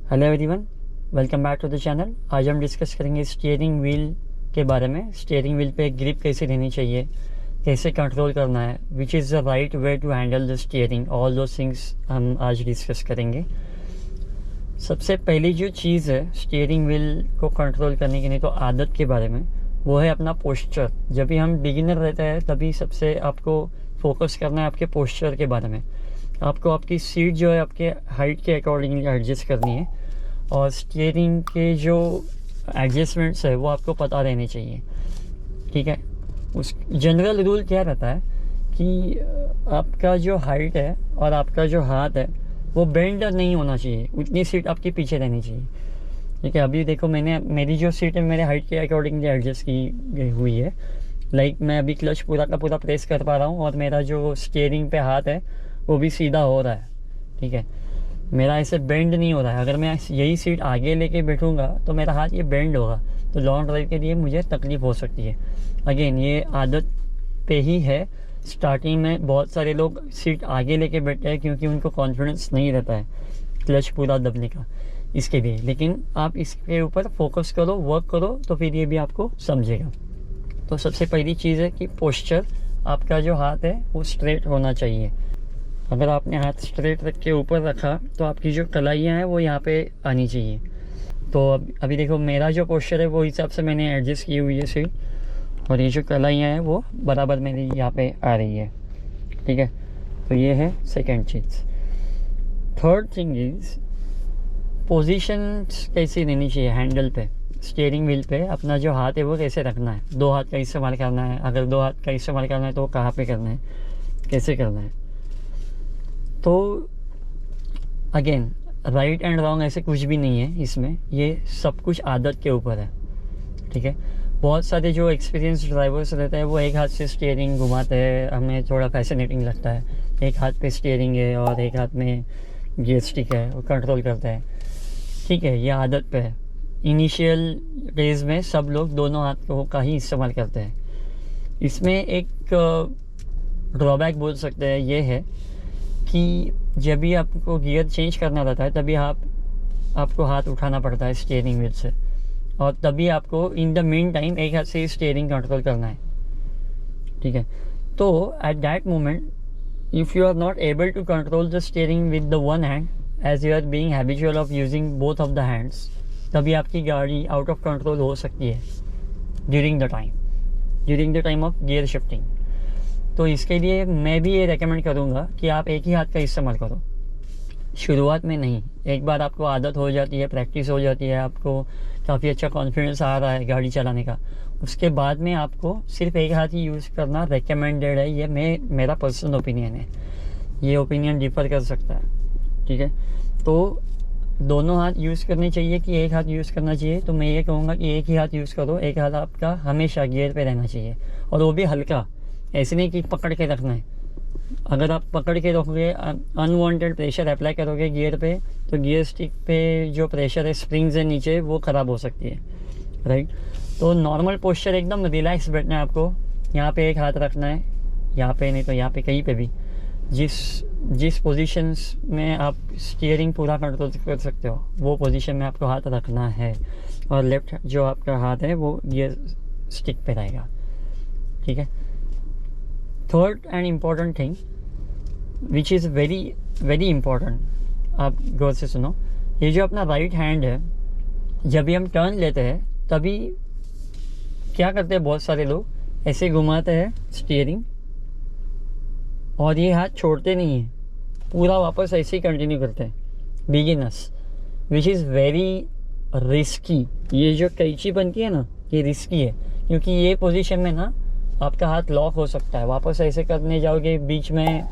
Hello everyone, welcome back to the channel. आज हम discuss करेंगे स्टीयरिंग व्हील के बारे में। स्टीयरिंग व्हील पे ग्रिप कैसे देनी चाहिए, कैसे कंट्रोल करना है, which is the right way to handle the steering, all दो थिंग्स हम आज डिस्कस करेंगे। सबसे पहली जो चीज़ है स्टीयरिंग व्हील को कंट्रोल करने की, नहीं तो आदत के बारे में, वो है अपना पोस्चर। जब भी हम बिगिनर रहते हैं तभी सबसे आपको फोकस करना है आपके पोस्चर के बारे में। आपको आपकी सीट जो है आपके हाइट के अकॉर्डिंगली एडजस्ट करनी है, और स्टीयरिंग के जो एडजस्टमेंट्स है वो आपको पता रहने चाहिए। ठीक है, उस जनरल रूल क्या रहता है कि आपका जो हाइट है और आपका जो हाथ है वो बेंड नहीं होना चाहिए, उतनी सीट आपके पीछे रहनी चाहिए। ठीक है, अभी देखो मैंने मेरी जो सीट है मेरे हाइट के अकॉर्डिंगली एडजस्ट की गई हुई है। लाइक मैं अभी क्लच पूरा का पूरा प्रेस कर पा रहा हूँ और मेरा जो स्टीयरिंग पे हाथ है वो भी सीधा हो रहा है। ठीक है, मेरा ऐसे बेंड नहीं हो रहा है। अगर मैं यही सीट आगे लेके बैठूंगा तो मेरा हाथ ये बेंड होगा, तो लॉन्ग ड्राइव के लिए मुझे तकलीफ़ हो सकती है। अगेन ये आदत पे ही है। स्टार्टिंग में बहुत सारे लोग सीट आगे लेके बैठते हैं क्योंकि उनको कॉन्फिडेंस नहीं रहता है क्लच पूरा दबने का, इसके लिए। लेकिन आप इसके ऊपर फोकस करो, वर्क करो, तो फिर ये भी आपको समझेगा। तो सबसे पहली चीज़ है कि पोस्चर, आपका जो हाथ है वो स्ट्रेट होना चाहिए। अगर आपने हाथ स्ट्रेट रख के ऊपर रखा तो आपकी जो कलाइयाँ हैं वो यहाँ पे आनी चाहिए। तो अभी देखो मेरा जो पोस्चर है वो हिसाब से मैंने एडजस्ट की हुई है सीट, और ये जो कलाइयाँ हैं वो बराबर मेरी यहाँ पे आ रही है। ठीक है, तो ये है second cheese. Third thing is position कैसी देनी चाहिए हैंडल पे, स्टीयरिंग व्हील पे अपना जो हाथ है वो कैसे रखना है। दो हाथ का इस्तेमाल करना है, अगर दो हाथ का इस्तेमाल करना है तो कहाँ पे करना है, कैसे करना है। तो अगेन राइट एंड रॉन्ग ऐसे कुछ भी नहीं है इसमें, ये सब कुछ आदत के ऊपर है। ठीक है, बहुत सारे जो एक्सपीरियंस ड्राइवर्स रहते हैं वो एक हाथ से स्टीयरिंग घुमाते हैं, हमें थोड़ा फैसिनेटिंग लगता है। एक हाथ पे स्टीयरिंग है और एक हाथ में गियर स्टिक है, वो कंट्रोल करता है। ठीक है, ये आदत पे है। इनिशियल डेज में सब लोग दोनों हाथों का ही इस्तेमाल करते हैं। इसमें एक ड्रॉबैक बोल सकते हैं ये है कि जब भी आपको गियर चेंज करना रहता है तभी आपको हाथ उठाना पड़ता है स्टीयरिंग व्हील से, और तभी आपको इन द मीन टाइम एक हाथ से स्टीयरिंग कंट्रोल करना है। ठीक है, तो at that moment if you are not able to control the steering with the one hand as you are being habitual of using both of the hands, तभी आपकी गाड़ी आउट ऑफ कंट्रोल हो सकती है during the time of gear shifting. तो इसके लिए मैं भी ये रेकमेंड करूँगा कि आप एक ही हाथ का इस्तेमाल करो, शुरुआत में नहीं। एक बार आपको आदत हो जाती है, प्रैक्टिस हो जाती है, आपको काफ़ी अच्छा कॉन्फिडेंस आ रहा है गाड़ी चलाने का, उसके बाद में आपको सिर्फ एक हाथ ही यूज़ करना रेकमेंडेड है। ये मेरा पर्सनल ओपिनियन है, ये ओपिनियन डिफर कर सकता है। ठीक है, तो दोनों हाथ यूज़ करने चाहिए कि एक हाथ यूज़ करना चाहिए, तो मैं ये कहूँगा कि एक ही हाथ यूज़ करो। एक हाथ आपका हमेशा गियर पे रहना चाहिए, और वो भी हल्का, ऐसे नहीं कि पकड़ के रखना है। अगर आप पकड़ के रखोगे, अनवांटेड प्रेशर अप्लाई करोगे गियर पे, तो गियर स्टिक पे जो प्रेशर है, स्प्रिंग्स है नीचे, वो ख़राब हो सकती है। राइट, तो नॉर्मल पोस्चर एकदम रिलैक्स बैठना है आपको। यहाँ पे एक हाथ रखना है, यहाँ पे नहीं तो यहाँ पे, कहीं पे भी जिस पोजीशंस में आप स्टीयरिंग पूरा कंट्रोल कर सकते हो वो पोजीशन में आपको हाथ रखना है, और लेफ्ट जो आपका हाथ है वो गियर स्टिक पे रहेगा। ठीक है, third and important thing which is very very important, आप गौर से सुनो। ये जो अपना राइट हैंड है, जब भी हम टर्न लेते हैं तभी क्या करते हैं बहुत सारे लोग, ऐसे घुमाते हैं स्टीयरिंग और ये हाथ छोड़ते नहीं हैं, पूरा वापस ऐसे ही कंटिन्यू करते हैं beginners, which is very risky. ये जो कैंची बनती है ना, ये रिस्की है, क्योंकि ये पोजीशन में ना आपका हाथ लॉक हो सकता है। वापस ऐसे करने जाओगे बीच में,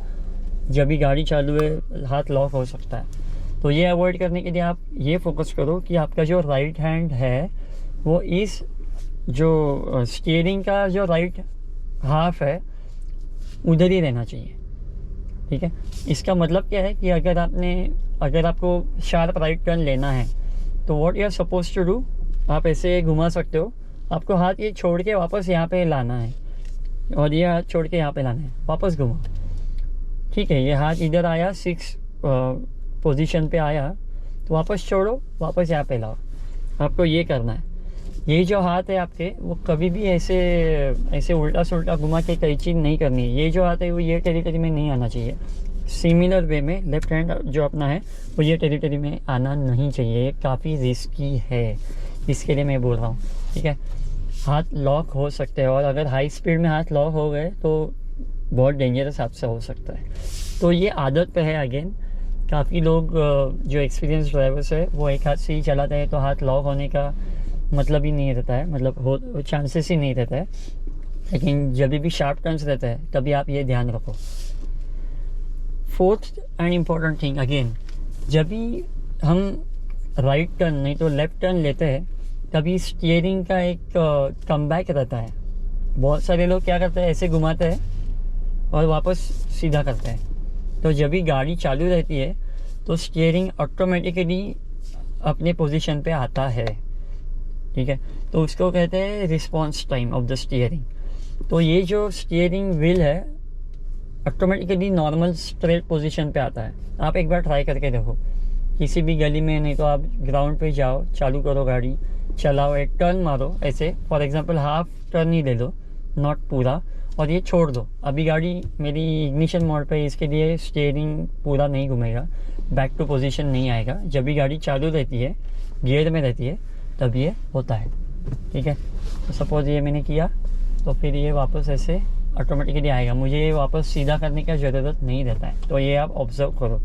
जब भी गाड़ी चालू है हाथ लॉक हो सकता है। तो ये अवॉइड करने के लिए आप ये फोकस करो कि आपका जो राइट हैंड है वो इस जो स्टीयरिंग का जो राइट हाफ है उधर ही रहना चाहिए। ठीक है, इसका मतलब क्या है कि अगर आपको शार्प राइट टर्न लेना है तो what you are suppose to do, आप ऐसे घुमा सकते हो, आपको हाथ ये छोड़ के वापस यहाँ पे लाना है, और ये हाथ छोड़ के यहाँ पे लाना है, वापस घुमा। ठीक है, ये हाथ इधर आया, 6 पोजीशन पे आया, तो वापस छोड़ो, वापस यहाँ पे लाओ। आपको ये करना है। ये जो हाथ है आपके, वो कभी भी ऐसे ऐसे उल्टा सुल्टा घुमा के कई चीज़ नहीं करनी है। ये जो हाथ है वो ये टेरिटरी में नहीं आना चाहिए। सिमिलर वे में लेफ्ट हैंड जो अपना है वो ये टेरिटरी में आना नहीं चाहिए। ये काफ़ी रिस्की है, इसके लिए मैं बोल रहा हूँ, ठीक है। हाथ लॉक हो सकते हैं, और अगर हाई स्पीड में हाथ लॉक हो गए तो बहुत डेंजरस हादसा हो सकता है। तो ये आदत पे है। अगेन, काफ़ी लोग जो एक्सपीरियंस ड्राइवर्स है वो एक हाथ से ही चलाते हैं, तो हाथ लॉक होने का मतलब ही नहीं रहता है, मतलब हो चांसेस ही नहीं रहता है। लेकिन जब भी शार्प टर्न्स रहता है तभी आप ये ध्यान रखो। Fourth and important thing, again, जब भी हम राइट टर्न नहीं तो लेफ्ट टर्न लेते हैं तभी स्टीयरिंग का एक कमबैक रहता है। बहुत सारे लोग क्या करते हैं, ऐसे घुमाते हैं और वापस सीधा करते हैं। तो जब भी गाड़ी चालू रहती है तो स्टीयरिंग ऑटोमेटिकली अपने पोजीशन पे आता है, ठीक है। तो उसको कहते हैं response time of the steering. तो ये जो स्टीयरिंग व्हील है ऑटोमेटिकली नॉर्मल स्ट्रेट पोजीशन पे आता है। आप एक बार ट्राई करके देखो किसी भी गली में, नहीं तो आप ग्राउंड पे जाओ, चालू करो गाड़ी, चलाओ, एक टर्न मारो ऐसे, फॉर एग्जांपल हाफ टर्न ही ले लो, नॉट पूरा, और ये छोड़ दो। अभी गाड़ी मेरी इग्निशन मोड पे, इसके लिए स्टीयरिंग पूरा नहीं घूमेगा, बैक टू पोजीशन नहीं आएगा। जब भी गाड़ी चालू रहती है, गियर में रहती है, तब ये होता है, ठीक है। तो सपोज ये मैंने किया तो फिर ये वापस ऐसे ऑटोमेटिकली आएगा। मुझे ये वापस सीधा करने का ज़रूरत नहीं रहता है। तो ये आप ऑब्जर्व करो।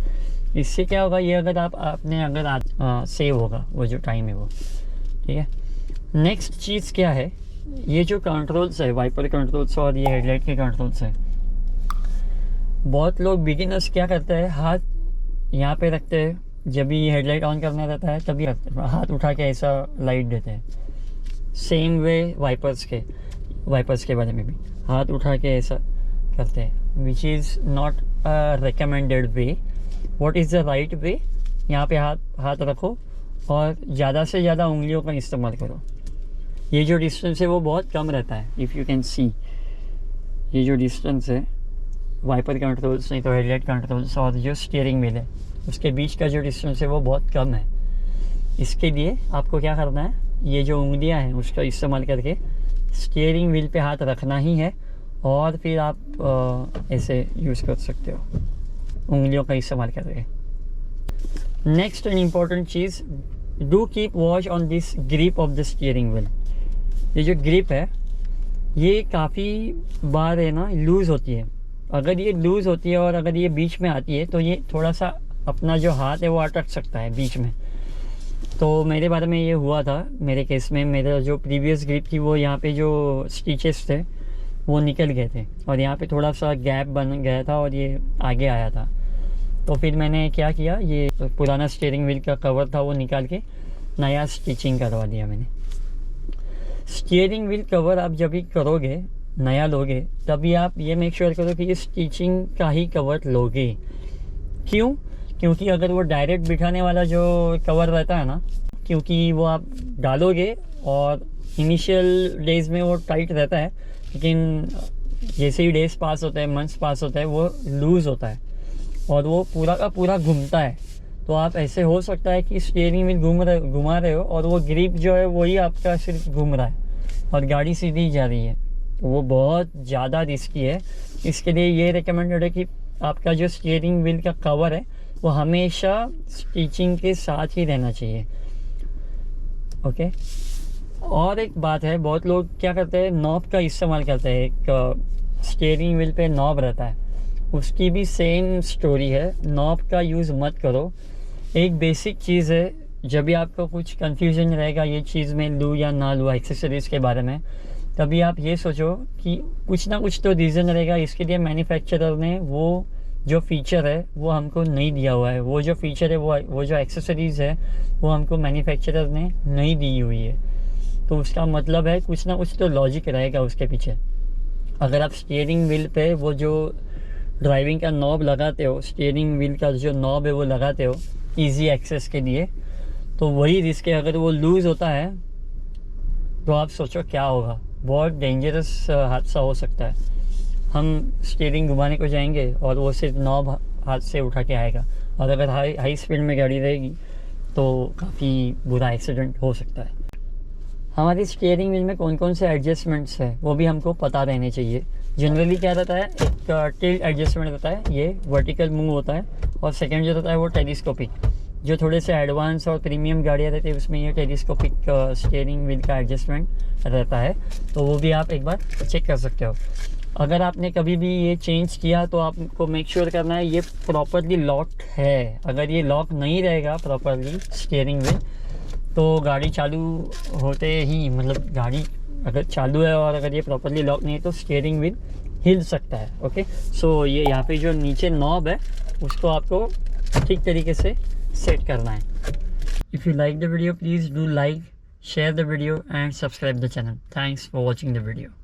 इससे क्या होगा, ये अगर आप आपने अगर सेव होगा वो जो टाइम है वो, ठीक है। नेक्स्ट चीज़ क्या है, ये जो कंट्रोल्स है, वाइपर कंट्रोल्स और ये हेडलाइट के कंट्रोल्स है, बहुत लोग बिगिनर्स क्या करते हैं, हाथ यहाँ पे रखते हैं, जब भी हेडलाइट ऑन करना रहता है तभी हाथ उठा के ऐसा लाइट देते हैं। सेम वे वाइपर्स के बारे में भी हाथ उठा के ऐसा करते हैं, which is not a recommended way. What is the right वे? यहाँ पे हाथ रखो और ज़्यादा से ज़्यादा उंगलियों का इस्तेमाल करो। ये जो डिस्टेंस है वो बहुत कम रहता है। इफ़ यू कैन सी, ये जो डिस्टेंस है वाइपर कंट्रोल्स नहीं तो हेडलाइट कंट्रोल्स और जो स्टीयरिंग व्हील है उसके बीच का जो डिस्टेंस है वो बहुत कम है। इसके लिए आपको क्या करना है, ये जो उंगलियां हैं उसका इस्तेमाल करके स्टीयरिंग व्हील पे हाथ रखना ही है, और फिर आप ऐसे यूज़ कर सकते हो उंगलियों का इस्तेमाल करके। Next and important cheese, do keep watch on this grip of the steering wheel. ये जो ग्रिप है ये काफ़ी बार है ना लूज़ होती है। अगर ये लूज़ होती है और अगर ये बीच में आती है तो ये थोड़ा सा अपना जो हाथ है वो अटक सकता है बीच में। तो मेरे बारे में ये हुआ था, मेरे केस में मेरा जो प्रीवियस ग्रिप थी वो यहाँ पे जो स्टिचेस थे वो निकल गए थे और यहाँ पे थोड़ा सा गैप बन गया था और ये आगे आया था। तो फिर मैंने क्या किया, ये पुराना स्टीयरिंग व्हील का कवर था वो निकाल के नया स्टिचिंग करवा दिया मैंने। स्टीयरिंग व्हील कवर आप जब भी करोगे, नया लोगे, तभी आप ये मेक श्योर करो कि ये स्टिचिंग का ही कवर लोगे। क्यों? क्योंकि अगर वो डायरेक्ट बिठाने वाला जो कवर रहता है ना, क्योंकि वो आप डालोगे और इनिशियल डेज में वो टाइट रहता है, लेकिन जैसे ही डेज पास होता है, मंथ्स पास होता है, वो लूज़ होता है और वो पूरा का पूरा घूमता है। तो आप ऐसे हो सकता है कि स्टीयरिंग व्हील घुमा रहे हो और वो ग्रिप जो है वही आपका सिर्फ घूम रहा है और गाड़ी सीधी जा रही है। तो वो बहुत ज़्यादा रिस्की है। इसके लिए ये रिकमेंडेड है कि आपका जो स्टीयरिंग व्हील का कवर है वो हमेशा स्टिचिंग के साथ ही रहना चाहिए। ओके। और एक बात है, बहुत लोग क्या करते हैं, नॉब का इस्तेमाल करते हैं। एक स्टीयरिंग व्हील पे नॉब रहता है, उसकी भी सेम स्टोरी है। नॉब का यूज़ मत करो। एक बेसिक चीज़ है, जब भी आपको कुछ कन्फ्यूजन रहेगा ये चीज़ में लूँ या ना लूँ एक्सेसरीज़ के बारे में, तभी आप ये सोचो कि कुछ ना कुछ तो रीज़न रहेगा। इसके लिए मैन्युफैक्चरर ने वो जो फ़ीचर है वो हमको नहीं दिया हुआ है। वो जो फ़ीचर है वो जो एक्सेसरीज़ है वो हमको मैन्युफैक्चरर ने नहीं दी हुई है। तो उसका मतलब है कुछ ना कुछ तो लॉजिक रहेगा उसके पीछे। अगर आप स्टीयरिंग व्हील पे वो जो ड्राइविंग का नॉब लगाते हो, स्टीयरिंग व्हील का जो नॉब है वो लगाते हो इजी एक्सेस के लिए, तो वही रिस्क है। अगर वो लूज़ होता है तो आप सोचो क्या होगा, बहुत डेंजरस हादसा हो सकता है। हम स्टीयरिंग घुमाने को जाएंगे और वो सिर्फ नॉब हाथ से उठा के आएगा, और अगर हाई स्पीड में गाड़ी रहेगी तो काफ़ी बुरा एक्सीडेंट हो सकता है। हमारी स्टीयरिंग व्हील में कौन कौन से एडजस्टमेंट्स है वो भी हमको पता रहने चाहिए। जनरली क्या रहता है, एक टिल्ट एडजस्टमेंट रहता है, ये वर्टिकल मूव होता है, और सेकंड जो रहता है वो टेलीस्कोपिक। जो थोड़े से एडवांस और प्रीमियम गाड़ियाँ रहती है उसमें ये टेलीस्कोपिक स्टीयरिंग व्हील का एडजस्टमेंट रहता है, तो वो भी आप एक बार चेक कर सकते हो। अगर आपने कभी भी ये चेंज किया तो आपको मेक श्योर करना है ये प्रॉपरली लॉक्ड है। अगर ये लॉक नहीं रहेगा प्रॉपरली स्टीयरिंग व्हील, तो गाड़ी चालू होते ही, मतलब गाड़ी अगर चालू है और अगर ये प्रॉपरली लॉक नहीं है तो स्टीयरिंग व्हील हिल सकता है। ओके, सो ये यहाँ पे जो नीचे नॉब है उसको आपको ठीक तरीके से सेट करना है। If you like the video please do like, share the video and subscribe the channel. Thanks for watching the video.